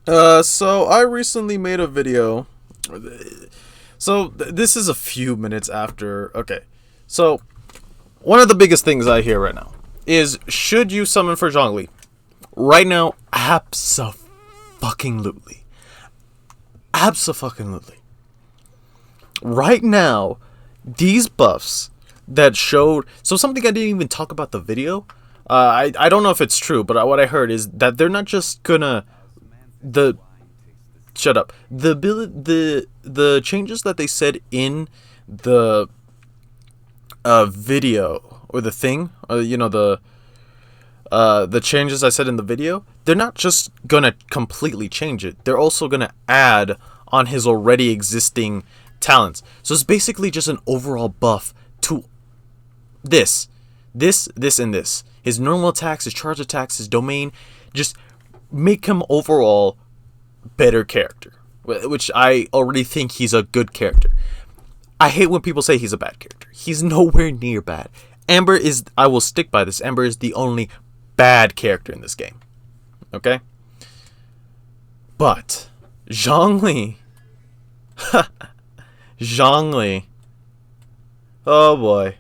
So I recently made a video. So this is a few minutes after. Okay, so one of the biggest things I hear right now is, should you summon for Zhongli? Right now, abso-fucking-lutely. Abso-fucking-lutely. Right now, these buffs that showed. So something I didn't even talk about the video. I don't know if it's true, but what I heard is that they're not just gonna the shut up. The changes that they said in the video, or the thing, the changes I said in the video, they're not just gonna completely change it. They're also gonna add on his already existing talents. So it's basically just an overall buff to this, and this. His normal attacks, his charge attacks, his domain, just make him overall better character, which I already think he's a good character. I hate when people say he's a bad character. He's nowhere near bad. Amber is, I will stick by this, Amber is the only bad character in this game. Okay? But Zhongli, Zhongli, oh boy.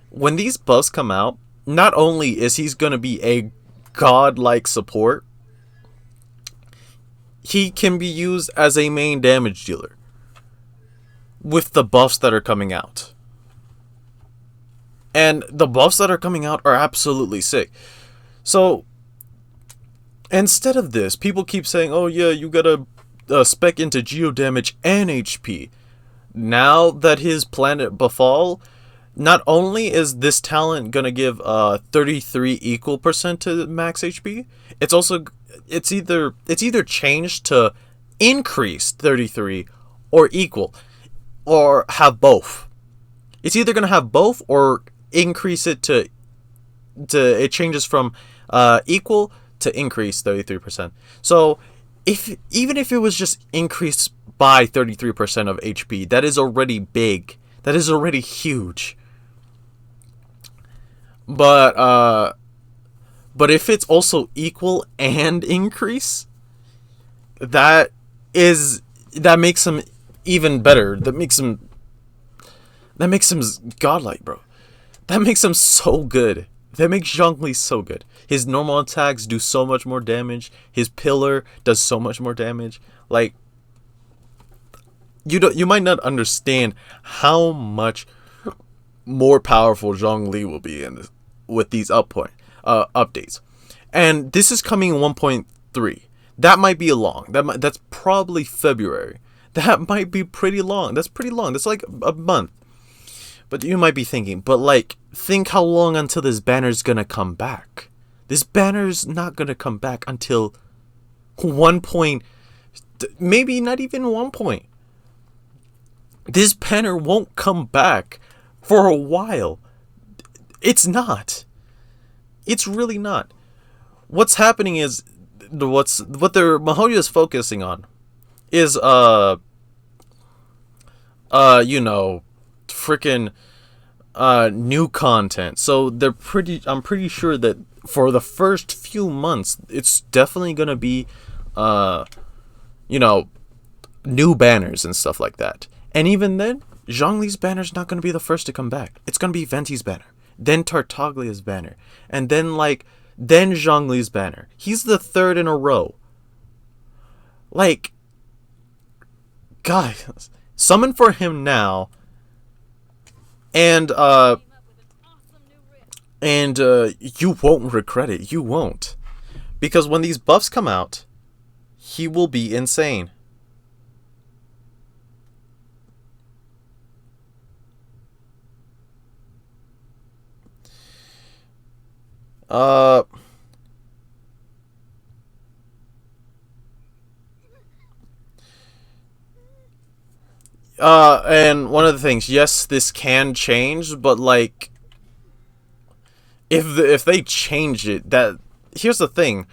When these buffs come out, not only is he's gonna be a godlike support, he can be used as a main damage dealer with the buffs that are coming out. And the buffs that are coming out are absolutely sick. So, instead of this, people keep saying, oh yeah, you gotta spec into geo damage and HP. Now that his planet Befall, not only is this talent gonna give 33 equal percent to max HP, it's either changed to increase 33 or equal, or have both. It's either gonna have both or increase it to it changes from equal to increase 33%. So even if it was just increased by 33% of HP, that is already big. That is already huge. But if it's also equal and increase, that makes him even better. That makes him godlike, bro. That makes him so good. That makes Zhongli so good. His normal attacks do so much more damage. His pillar does so much more damage. Like, you might not understand how much more powerful Zhongli will be in this, with these updates. And this is coming in 1.3. That might be long. That's probably February. That might be pretty long. That's pretty long. That's like a month. But you might be thinking, but like, think how long until this banner's gonna come back. This banner's not gonna come back until 1 point, maybe not even 1 point. This banner won't come back for a while. It's not. It's really not. What's happening is, what MiHoYo is focusing on is freaking new content. So I'm pretty sure that for the first few months it's definitely gonna be new banners and stuff like that. And even then, Zhongli's banner's not gonna be the first to come back. It's gonna be Venti's banner, then Tartaglia's banner, and then Zhongli's banner. He's the third in a row. Like, guys, summon for him now. And you won't regret it. You won't. Because when these buffs come out, he will be insane. Uh and one of the things, yes, this can change, but like, if they change it, that, here's the thing.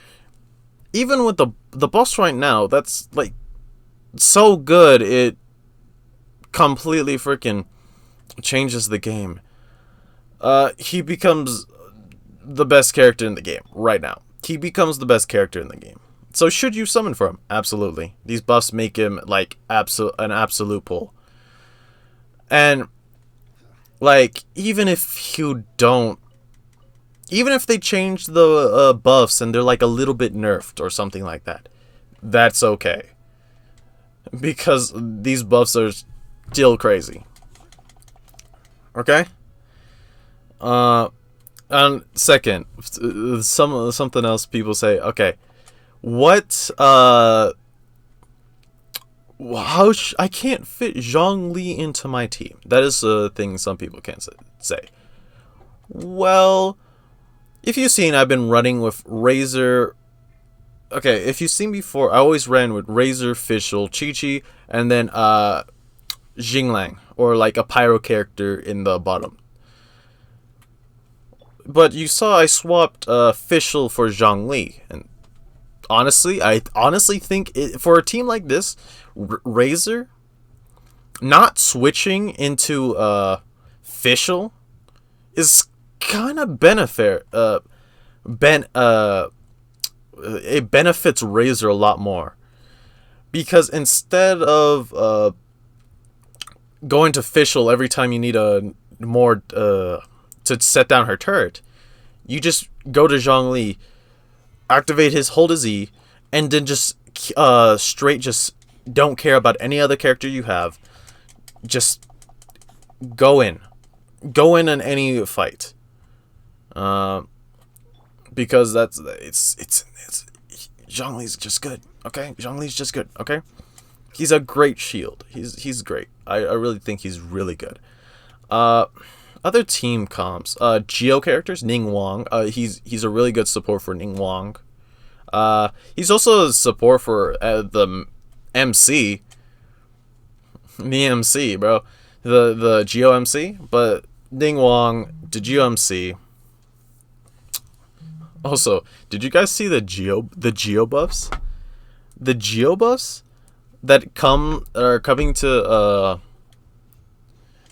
Even with the boss right now, that's like so good, it completely freaking changes the game. He becomes the best character in the game right now. He becomes the best character in the game. So should you summon for him? Absolutely. These buffs make him like an absolute pull. And like even if they change the buffs and they're like a little bit nerfed or something like that, that's okay. Because these buffs are still crazy. Okay? And second, something else people say, okay, what, I can't fit Zhongli into my team. That is a thing some people can't say. Well, if you've seen, I've been running with Razor. Okay, if you've seen before, I always ran with Razor, Fischl, Chi-Chi, and then Jinglang, or like a pyro character in the bottom. But you saw I swapped Fischl for Zhongli, and I honestly think for a team like this, Razor not switching into Fischl is kind of it benefits Razor a lot more, because instead of going to Fischl every time you need a more to set down her turret, you just go to Zhongli, activate hold his E, and then just straight just don't care about any other character you have. Just go in any fight, because it's Zhongli's just good. Okay, Zhongli's just good. Okay, he's a great shield. He's great. I really think he's really good. Other team comps, Geo characters, Ning Wang. He's a really good support for Ning Wang. He's also a support for the MC. The MC, bro. The Geo MC. But Ning Wang, the Geo MC. Also, did you guys see the Geo buffs? The Geo buffs that are coming to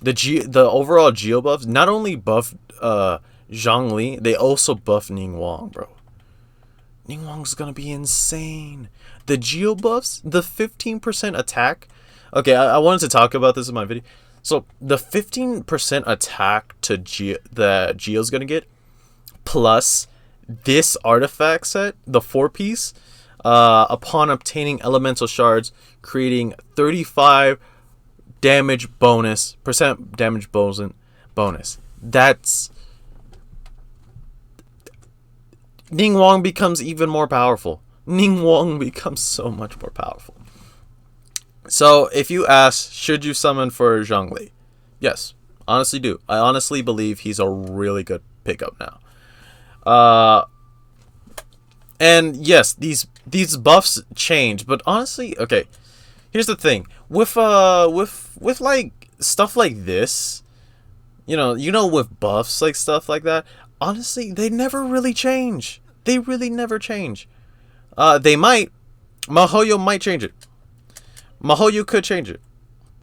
the overall Geo buffs not only buff Zhongli, they also buff Ning Wang, bro. Ning Wang's gonna be insane. The Geo buffs, the 15% attack. Okay, I wanted to talk about this in my video. So the 15% attack to the Geo's gonna get, plus this artifact set, the 4-piece, upon obtaining elemental shards, creating 35 damage bonus, percent damage bonus. That's Ning Wang becomes even more powerful. Ning Wang becomes so much more powerful. So if you ask, should you summon for Zhongli? Yes, honestly do. I honestly believe he's a really good pickup now. And yes, these buffs change, but honestly, okay. Here's the thing with like stuff like this, with buffs like stuff like that. Honestly, they never really change. They really never change. They might. Mahoyo might change it. Mahoyo could change it.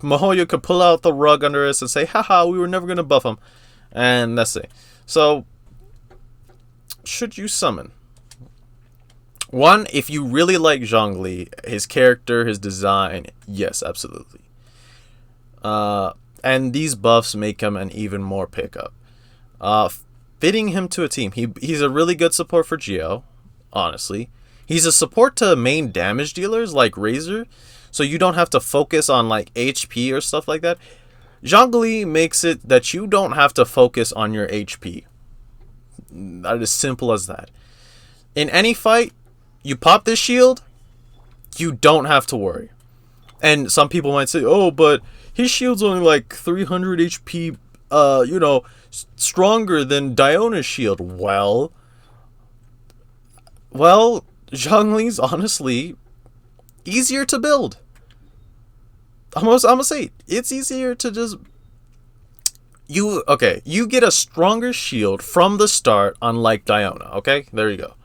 Mahoyo could pull out the rug under us and say, haha, we were never going to buff him. And that's it. So, should you summon? One, if you really like Zhongli, his character, his design, yes, absolutely. And these buffs make him an even more pickup. Fitting him to a team. He's a really good support for Geo, honestly. He's a support to main damage dealers like Razor, so you don't have to focus on like HP or stuff like that. Zhongli makes it that you don't have to focus on your HP. That is simple as that. In any fight, you pop this shield, you don't have to worry. And some people might say, oh, but his shield's only like 300 HP, stronger than Diona's shield. Well, Zhongli's honestly easier to build. I'm gonna say it's easier to just you get a stronger shield from the start, unlike Diona. Okay, there you go.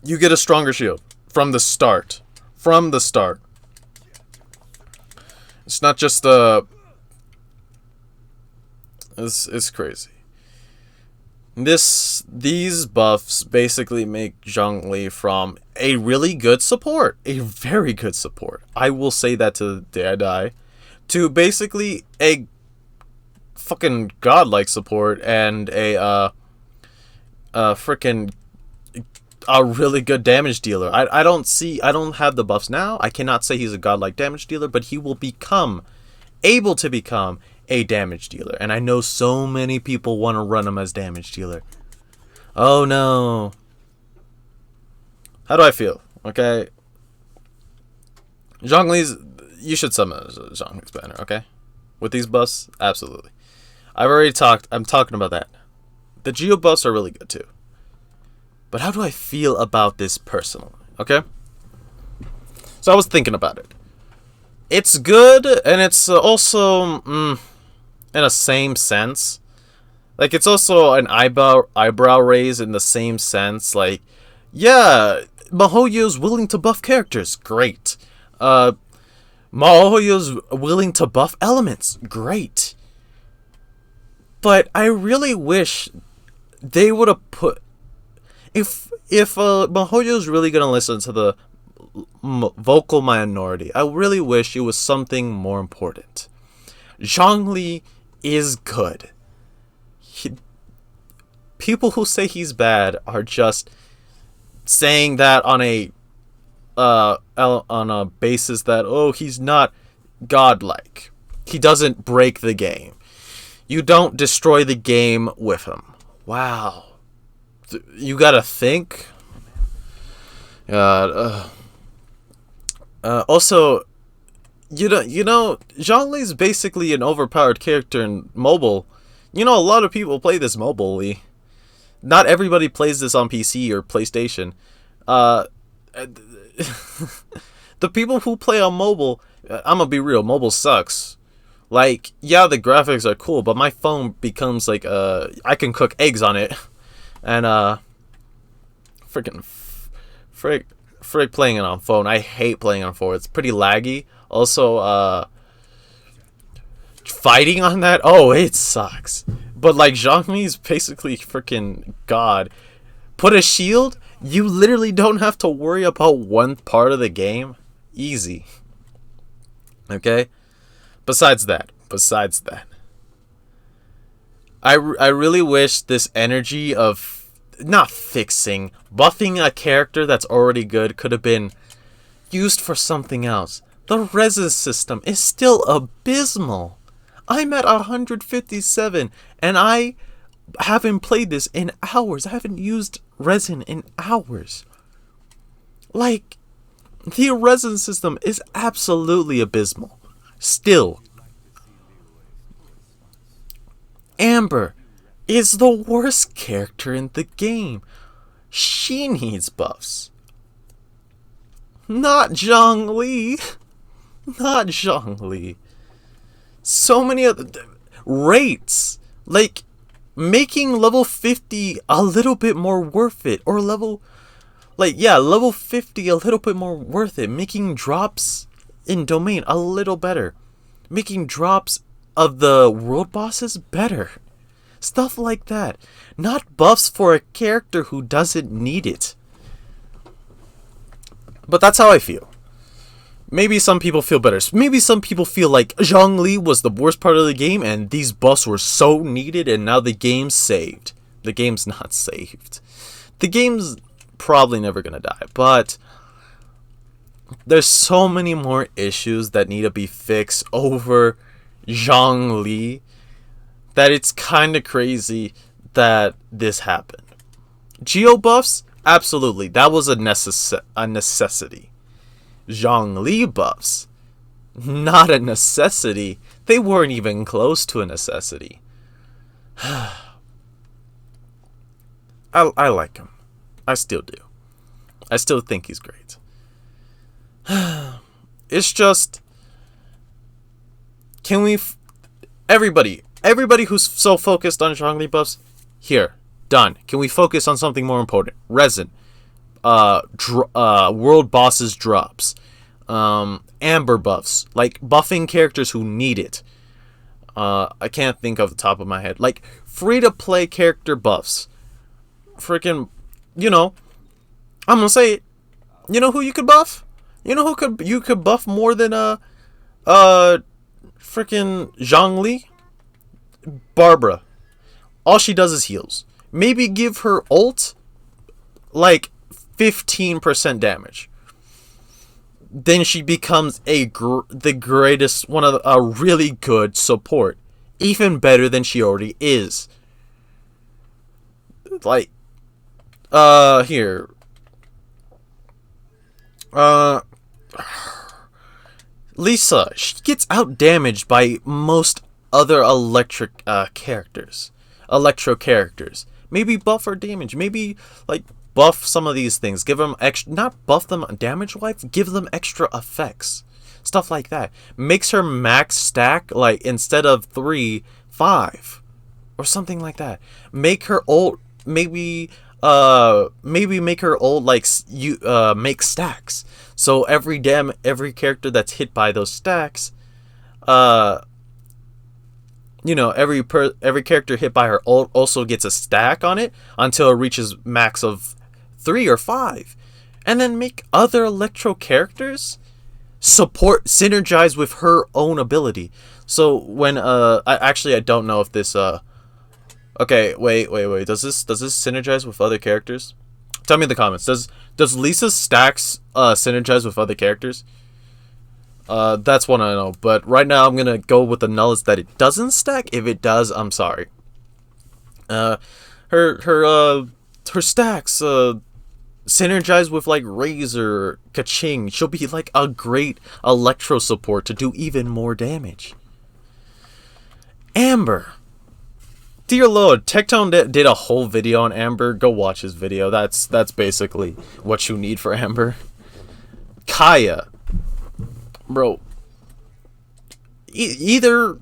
You get a stronger shield from the start. It's not just it's crazy. These buffs basically make Zhongli from a really good support, a very good support. I will say that to the day I die, to basically a fucking godlike support and a freaking a really good damage dealer. I don't have the buffs now. I cannot say he's a godlike damage dealer, but he will become able to become a damage dealer. And I know so many people want to run him as damage dealer. Oh no. How do I feel? Okay. Zhongli's, you should summon Zhongli's banner, okay? With these buffs, absolutely. I'm talking about that. The Geo buffs are really good too. But how do I feel about this personally? Okay? So I was thinking about it. It's good, and it's also, in a same sense. Like, it's also an eyebrow raise in the same sense. Like, yeah, MiHoYo's willing to buff characters. Great. MiHoYo's willing to buff elements. Great. But I really wish they would have put... If MiHoYo's really going to listen to the vocal minority, I really wish it was something more important. Zhongli is good. People who say he's bad are just saying that on a basis that, oh, he's not godlike. He doesn't break the game. You don't destroy the game with him. Wow. You gotta think. God. Also, you know, Zhongli's basically an overpowered character in mobile. You know, a lot of people play this mobilely. Not everybody plays this on PC or PlayStation. The people who play on mobile, I'm gonna be real, mobile sucks. Like, yeah, the graphics are cool, but my phone becomes like, I can cook eggs on it. And, frick playing it on phone. I hate playing on phone. It's pretty laggy. Also, fighting on that, oh, it sucks. But, like, Zhongli's basically freaking god. Put a shield, you literally don't have to worry about one part of the game. Easy. Okay? Besides that, I really wish this energy of not fixing, buffing a character that's already good could have been used for something else. The resin system is still abysmal. I'm at 157 and I haven't played this in hours. I haven't used resin in hours. Like, the resin system is absolutely abysmal. Still. Amber is the worst character in the game. She needs buffs. Not Zhongli. Not Zhongli. So many other rates. Like, making level 50 a little bit more worth it. Or level 50 a little bit more worth it. Making drops in domain a little better. Making drops of the world bosses better. Stuff like that. Not buffs for a character who doesn't need it. But that's how I feel. Maybe some people feel better. Maybe some people feel like Zhongli was the worst part of the game and these buffs were so needed and now the game's saved. The game's not saved. The game's probably never gonna die, but there's so many more issues that need to be fixed over Zhongli that it's kind of crazy that this happened. Geo buffs? Absolutely. That was a necessity. Zhongli buffs? Not a necessity. They weren't even close to a necessity. I like him. I still do. I still think he's great. It's just... Can we... Everybody who's so focused on Zhongli buffs, here, done. Can we focus on something more important? Resin. World bosses drops. Amber buffs. Like, buffing characters who need it. I can't think of the top of my head. Like free-to-play character buffs. Freaking, you know, I'm gonna say it. You know who you could buff? You know who you could buff more than freaking Zhongli? Barbara. All she does is heals. Maybe give her ult like 15% damage. Then she becomes the greatest, one of a really good support, even better than she already is. Like, here, Lisa, she gets out damaged by most other electro characters. Maybe buff her damage. Maybe like buff some of these things. Give them extra, not buff them damage wise. Give them extra effects, stuff like that. Makes her max stack like instead of 3, 5, or something like that. Make her ult maybe make her ult like make stacks. So every character that's hit by those stacks, you know, every character hit by her ult also gets a stack on it until it reaches max of 3 or 5. And then make other electro characters synergize with her own ability. So when I don't know if this okay, wait. Does this synergize with other characters? Tell me in the comments. Does Lisa's stacks synergize with other characters? That's one I know. But right now I'm gonna go with the knowledge that it doesn't stack. If it does, I'm sorry. Her stacks synergize with like Razor, Kaching. She'll be like a great electro support to do even more damage. Amber. Dear Lord, Tectone did a whole video on Amber. Go watch his video. That's basically what you need for Amber. Kaya. Bro. Either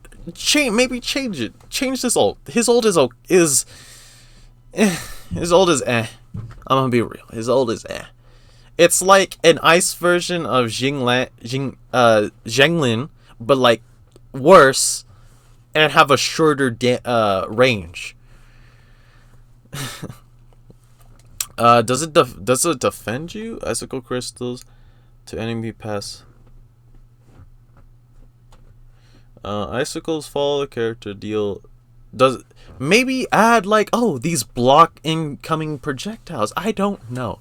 maybe change it. Change this ult. His ult is his ult is eh. I'm gonna be real. His ult is eh. It's like an ice version of Zhonglin, but like worse. And have a shorter range. Does it defend you? Icicle crystals to enemy pass. Icicles follow the character deal. Does maybe add like these block incoming projectiles? I don't know,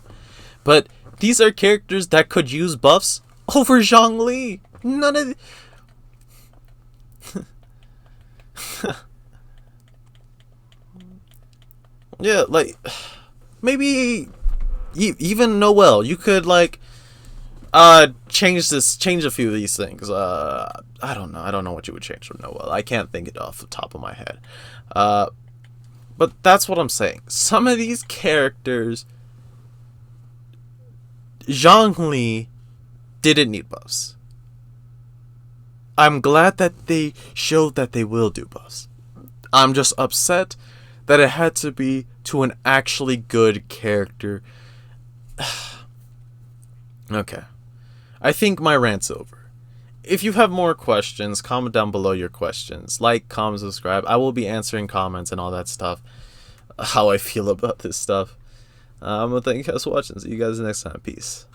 but these are characters that could use buffs over Zhongli. None of. Yeah, like maybe even Noelle, you could like change a few of these things. I don't know what you would change from Noelle. I can't think it off the top of my head. But that's what I'm saying. Some of these characters, Zhongli didn't need buffs. I'm glad that they showed that they will do buffs. I'm just upset that it had to be to an actually good character. Okay. I think my rant's over. If you have more questions, comment down below your questions. Like, comment, subscribe. I will be answering comments and all that stuff. How I feel about this stuff. I'm going to thank you guys for watching. See you guys next time. Peace.